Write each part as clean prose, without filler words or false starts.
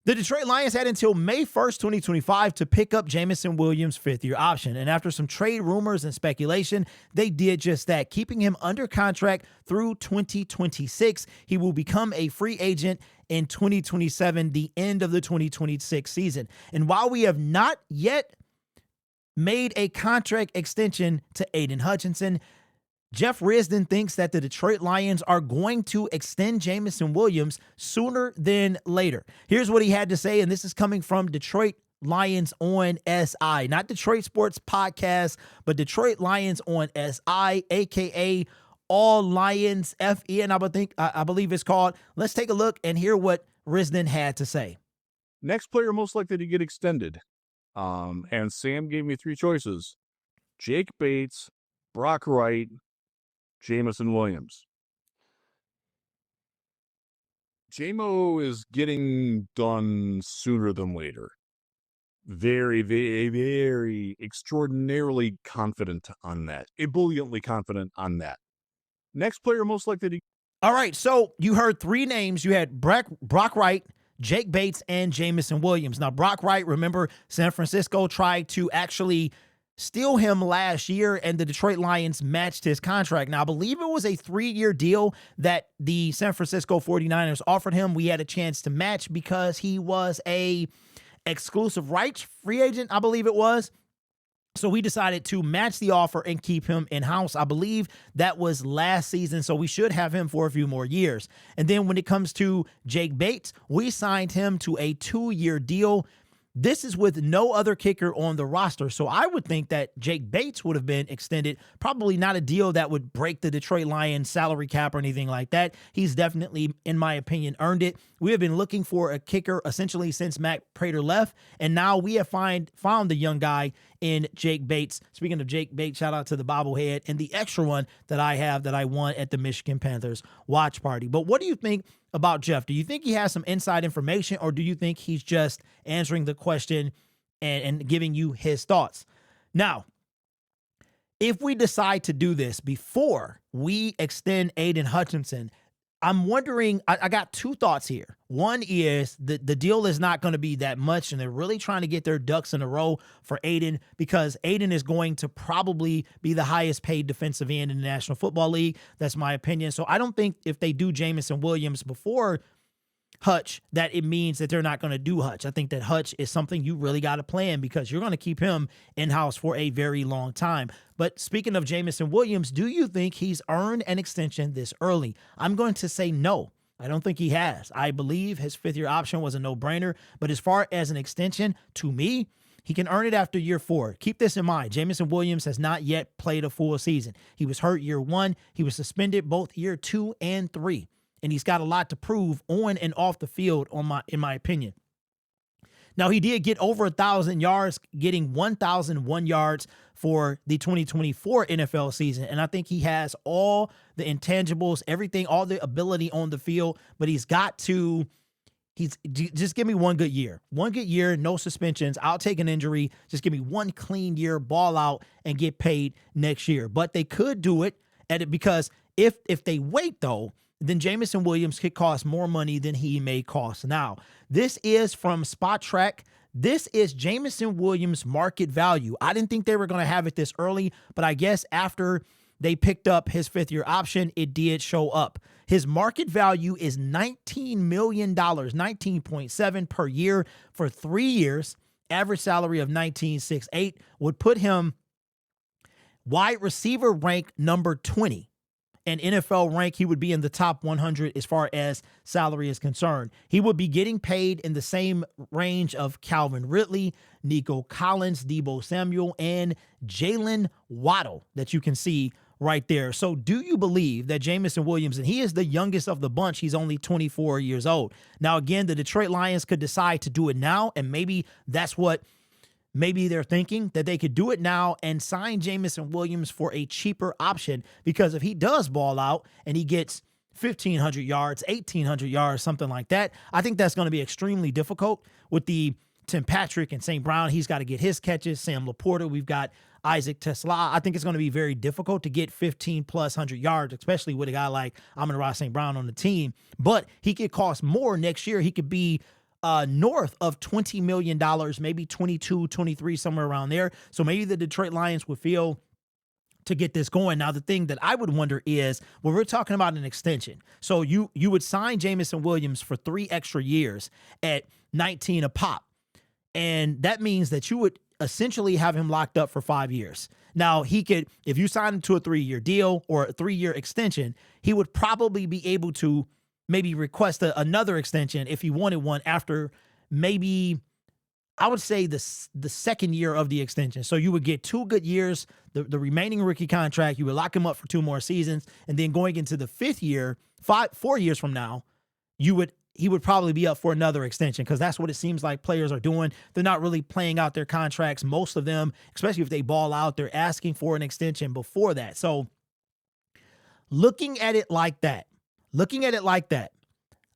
The Detroit Lions had until May 1st, 2025 to pick up Jameson Williams' fifth-year option. And after some trade rumors and speculation, they did just that, keeping him under contract through 2026. He will become a free agent in 2027, the end of the 2026 season. And while we have not yet made a contract extension to Aiden Hutchinson, Jeff Risdon thinks that the Detroit Lions are going to extend Jameson Williams sooner than later. Here's what he had to say, and this is coming from Detroit Lions on SI, not Detroit Sports Podcast, but Detroit Lions on SI, aka All Lions FEN, I believe it's called. Let's take a look and hear what Risdon had to say. Next player most likely to get extended. And Sam gave me three choices: Jake Bates, Brock Wright, Jameson Williams. JMO is getting done sooner than later. Very, very, very extraordinarily confident on that. Ebulliently confident on that. Next player most likely to... All right, so you heard three names. You had Brock Wright, Jake Bates, and Jameson Williams. Now, Brock Wright, remember, San Francisco tried to actually steal him last year, and the Detroit Lions matched his contract. Now, I believe it was a 3-year deal that the San Francisco 49ers offered him. We had a chance to match because he was a exclusive rights free agent, I believe it was. So we decided to match the offer and keep him in-house. I believe that was last season, so we should have him for a few more years. And then when it comes to Jake Bates, we signed him to a 2-year deal. This is with no other kicker on the roster. So I would think that Jake Bates would have been extended. Probably not a deal that would break the Detroit Lions salary cap or anything like that. He's definitely, in my opinion, earned it. We have been looking for a kicker essentially since Matt Prater left. And now we have found the young guy in Jake Bates. Speaking of Jake Bates, shout out to the Bobblehead and the extra one that I have that I won at the Michigan Panthers watch party. But what do you think about Jeff? Do you think he has some inside information, or do you think he's just answering the question and giving you his thoughts? Now, if we decide to do this before we extend Aiden Hutchinson, I'm wondering, I got two thoughts here. One is the deal is not going to be that much, and they're really trying to get their ducks in a row for Aiden, because Aiden is going to probably be the highest paid defensive end in the National Football League. That's my opinion. So I don't think if they do Jameson Williams before Hutch, that it means that they're not going to do Hutch. I think that Hutch is something you really got to plan, because you're going to keep him in-house for a very long time. But speaking of Jameson Williams, do you think he's earned an extension this early? I'm going to say no. I don't think he has. I believe his 5th-year option was a no-brainer. But as far as an extension, to me, he can earn it after year 4. Keep this in mind. Jameson Williams has not yet played a full season. He was hurt year 1. He was suspended both year 2 and 3. And he's got a lot to prove on and off the field, in my opinion. Now, he did get over 1,000 yards, getting 1,001 yards for the 2024 NFL season. And I think he has all the intangibles, everything, all the ability on the field. But just give me one good year. One good year, no suspensions. I'll take an injury. Just give me one clean year, ball out, and get paid next year. But they could do it because if they wait, though, then Jameson Williams could cost more money than he may cost now. This is from Spot Track. This is Jameson Williams' market value. I didn't think they were going to have it this early, but I guess after they picked up his 5th-year option, it did show up. His market value is $19 million, 19.7 per year for 3 years. Average salary of $19.68 would put him wide receiver rank number 20. And NFL rank, he would be in the top 100 as far as salary is concerned. He would be getting paid in the same range of Calvin Ridley, Nico Collins, Deebo Samuel, and Jalen Waddle that you can see right there. So do you believe that Jameson Williams, and he is the youngest of the bunch, he's only 24 years old. Now, again, the Detroit Lions could decide to do it now, and maybe that's what maybe they're thinking, that they could do it now and sign Jameson Williams for a cheaper option, because if he does ball out and he gets 1,500 yards, 1,800 yards, something like that, I think that's going to be extremely difficult with the Tim Patrick and St. Brown. He's got to get his catches. Sam Laporta, we've got Isaac Tesla. I think it's going to be very difficult to get 1,500+ yards, especially with a guy like Amon-Ra St. Brown on the team. But he could cost more next year. He could be north of $20 million, maybe 22, 23, somewhere around there. So maybe the Detroit Lions would feel to get this going. Now, the thing that I would wonder is when we're talking about an extension. So you would sign Jameson Williams for 3 extra years at 19 a pop. And that means that you would essentially have him locked up for 5 years. Now, he could, if you sign him to a 3-year deal or a 3-year extension, he would probably be able to maybe request another extension if he wanted one after maybe, I would say, the second year of the extension. So you would get 2 good years, the remaining rookie contract. You would lock him up for 2 more seasons. And then going into the 5th year, 4 years from now, he would probably be up for another extension, because that's what it seems like players are doing. They're not really playing out their contracts. Most of them, especially if they ball out, they're asking for an extension before that. So looking at it like that,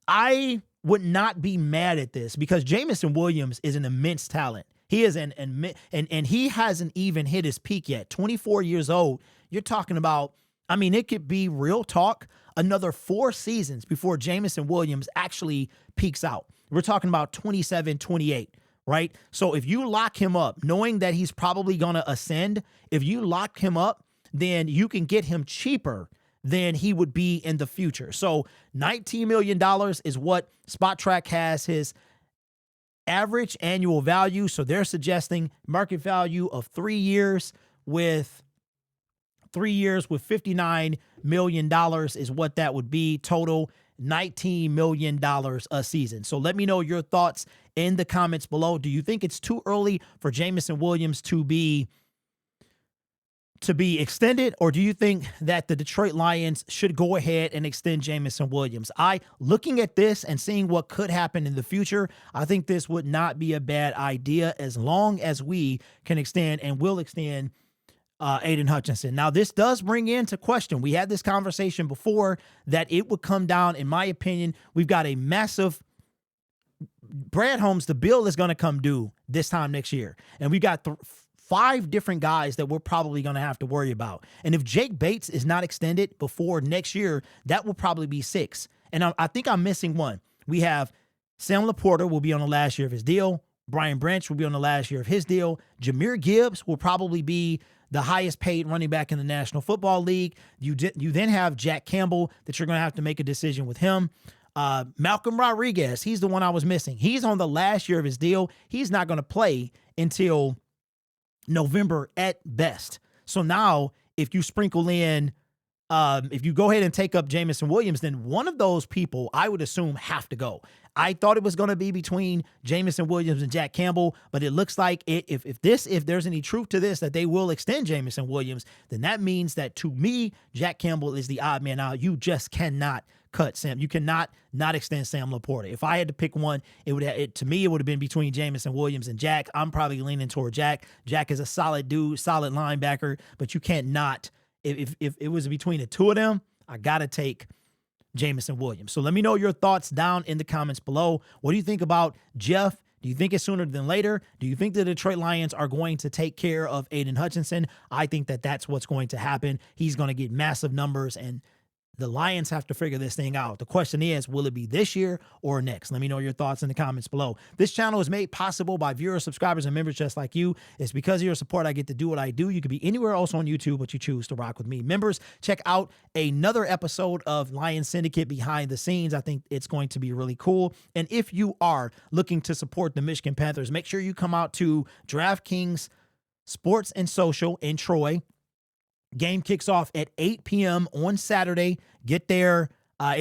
I would not be mad at this, because Jameson Williams is an immense talent. He is and he hasn't even hit his peak yet. 24 years old. You're talking about, I mean, it could be real talk, another 4 seasons before Jameson Williams actually peaks out. We're talking about 27, 28, right? So if you lock him up, knowing that he's probably going to ascend, if you lock him up, then you can get him cheaper than he would be in the future. So $19 million is what Spot Track has his average annual value. So they're suggesting market value of 3 years with $59 million is what that would be. Total $19 million a season. So let me know your thoughts in the comments below. Do you think it's too early for Jameson Williams to be extended, or do you think that the Detroit Lions should go ahead and extend Jameson Williams? Looking at this and seeing what could happen in the future, I think this would not be a bad idea, as long as we can extend and will extend Aiden Hutchinson. Now, this does bring into question, we had this conversation before, that it would come down, in my opinion, we've got a massive Brad Holmes, the bill is going to come due this time next year. And we got 5 different guys that we're probably going to have to worry about. And if Jake Bates is not extended before next year, that will probably be 6. And I think I'm missing one. We have Sam Laporta will be on the last year of his deal. Brian Branch will be on the last year of his deal. Jahmyr Gibbs will probably be the highest paid running back in the National Football League. You then have Jack Campbell that you're going to have to make a decision with him. Malcolm Rodriguez, he's the one I was missing. He's on the last year of his deal. He's not going to play until November at best. So now if you sprinkle in, if you go ahead and take up Jameson Williams, then one of those people I would assume have to go. I thought it was going to be between Jameson Williams and Jack Campbell, but it looks like if there's any truth to this, that they will extend Jameson Williams, then that means that, to me, Jack Campbell is the odd man out. You just cannot cut Sam. You cannot not extend Sam Laporta. If I had to pick one, to me, it would have been between Jameson Williams and Jack. I'm probably leaning toward Jack. Jack is a solid dude, solid linebacker, but you can't not. If it was between the two of them, I got to take Jameson Williams. So let me know your thoughts down in the comments below. What do you think about Jeff? Do you think it's sooner than later? Do you think the Detroit Lions are going to take care of Aiden Hutchinson? I think that that's what's going to happen. He's going to get massive numbers, and the Lions have to figure this thing out. The question is, will it be this year or next? Let me know your thoughts in the comments below. This channel is made possible by viewers, subscribers, and members just like you. It's because of your support I get to do what I do. You could be anywhere else on YouTube, but you choose to rock with me. Members, check out another episode of Lions Syndicate Behind the Scenes. I think it's going to be really cool. And if you are looking to support the Michigan Panthers, make sure you come out to DraftKings Sports and Social in Troy. Game kicks off at 8 p.m. on Saturday. Get there.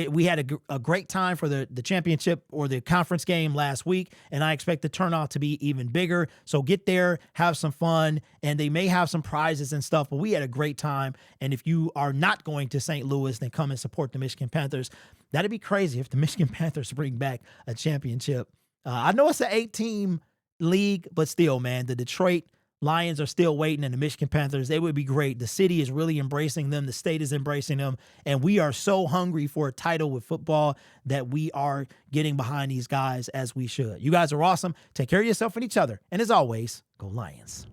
We had a great time for the championship or the conference game last week, and I expect the turnout to be even bigger. So get there, have some fun, and they may have some prizes and stuff, but we had a great time. And if you are not going to St. Louis, then come and support the Michigan Panthers. That'd be crazy if the Michigan Panthers bring back a championship. I know it's an 8-team league, but still, man, the Detroit Lions are still waiting, and the Michigan Panthers, they would be great. The city is really embracing them. The state is embracing them, and we are so hungry for a title with football that we are getting behind these guys as we should. You guys are awesome. Take care of yourself and each other, and as always, go Lions.